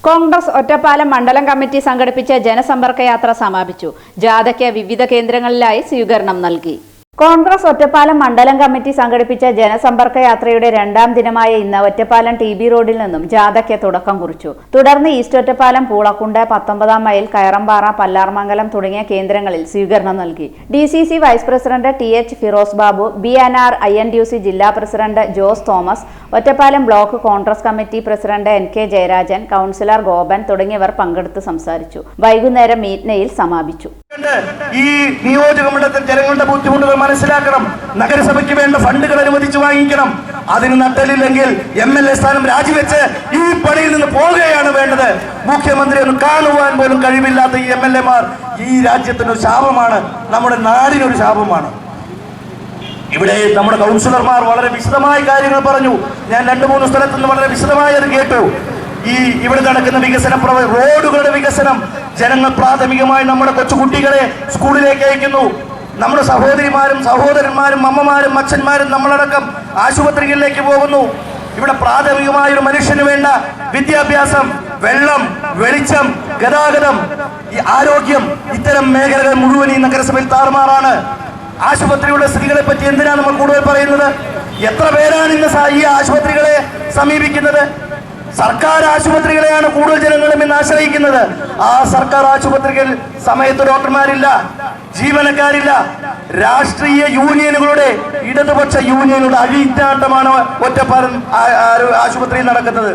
കോൺഗ്രസ് ഒറ്റപ്പാലം മണ്ഡലം കമ്മിറ്റി സംഘടിപ്പിച്ച ജനസമ്പർക്ക യാത്ര സമാപിച്ചു. ജാഥയ്ക്ക് വിവിധ കേന്ദ്രങ്ങളിലായി സ്വീകരണം നൽകി. കോൺഗ്രസ് ഒറ്റപ്പാലം മണ്ഡലം കമ്മിറ്റി സംഘടിപ്പിച്ച ജനസമ്പർക്ക യാത്രയുടെ രണ്ടാം ദിനമായ ഇന്ന് ഒറ്റപ്പാലം ടി.ബി. റോഡിൽ നിന്നും ജാഥയ്ക്ക് തുടക്കം കുറിച്ചു. തുടർന്ന് ഈസ്റ്റ് ഒറ്റപ്പാലം, പൂളക്കുണ്ട്, 19 മൈൽ, കയറമ്പാറ, പല്ലാർമംഗലം തുടങ്ങിയ കേന്ദ്രങ്ങളിൽ സ്വീകരണം നൽകി. DCC vice president TH Firoz Babu, BNR INTUC ജില്ലാ president Jose Thomas, Ottapalam block Congress committee president NK Jayarajan, councillor Gopan തുടങ്ങിയവർ പങ്കെടുത്ത് സംസാരിച്ചു. വൈകുന്നേരം മീറ്റ്നയിൽ സമാപിച്ചു. ഈ നിയോജകമണ്ഡലത്തിൽ ജനങ്ങളുടെ ബുദ്ധിമുട്ടുകൾ മനസ്സിലാക്കണം. നഗരസഭയ്ക്ക് വേണ്ട ഫണ്ടുകൾ അനുവദിച്ചു വാങ്ങിക്കണം. അതിന് നട്ടലില്ലെങ്കിൽ MLA സ്ഥാനം രാജിവെച്ച് ഈ പണിയിൽ നിന്ന് പോവുകയാണ് വേണ്ടത്. മുഖ്യമന്ത്രി ഒന്ന് കാണുവാൻ പോലും കഴിവില്ലാത്ത ഈ MLA-മാർ ഈ രാജ്യത്തിനൊരു ശാപമാണ്, നമ്മുടെ നാടിനൊരു ശാപമാണ്. ഇവിടെ നമ്മുടെ കൗൺസിലർമാർ വളരെ വിശദമായ കാര്യങ്ങൾ പറഞ്ഞു. ഞാൻ 2-3 സ്ഥലത്ത് നിന്ന് വളരെ വിശദമായി അത് കേട്ടു. ഇവിടെ നടക്കുന്ന വികസനം, റോഡുകളുടെ വികസനം, ജനങ്ങൾ പ്രാഥമികമായി നമ്മുടെ കൊച്ചുകുട്ടികളെ സ്കൂളിലേക്ക് അയക്കുന്നു. നമ്മുടെ സഹോദരിമാരും സഹോദരന്മാരും അമ്മമാരും അച്ഛന്മാരും നമ്മളടക്കം ആശുപത്രികളിലേക്ക് പോകുന്നു. ഇവിടെ പ്രാഥമികമായ ഒരു മനുഷ്യന് വേണ്ട വിദ്യാഭ്യാസം, വെള്ളം, വെളിച്ചം, ഗതാഗതം, ആരോഗ്യം, ഇത്തരം മേഖലകൾ മുഴുവൻ ഈ നഗരസഭയിൽ താറുമാറാണ്. ആശുപത്രിയുടെ സ്ഥിതികളെ പറ്റി എന്തിനാണ് നമ്മൾ കൂടുതൽ പറയുന്നത്? എത്ര പേരാണ് ഇന്ന് ഈ ആശുപത്രികളെ സമീപിക്കുന്നത്? സർക്കാർ ആശുപത്രികളെയാണ് കൂടുതൽ ജനങ്ങളും ഇന്ന് ആശ്രയിക്കുന്നത്. ആ സർക്കാർ ആശുപത്രികളിൽ സമയത്ത് ഡോക്ടർമാരില്ല, ജീവനക്കാരില്ല. രാഷ്ട്രീയ യൂണിയനുകളുടെ, ഇടതുപക്ഷ യൂണിയനുകളുടെ അഴിഞ്ഞാട്ടമാണ് ഒറ്റപ്പാലം ആശുപത്രിയിൽ നടക്കുന്നത്.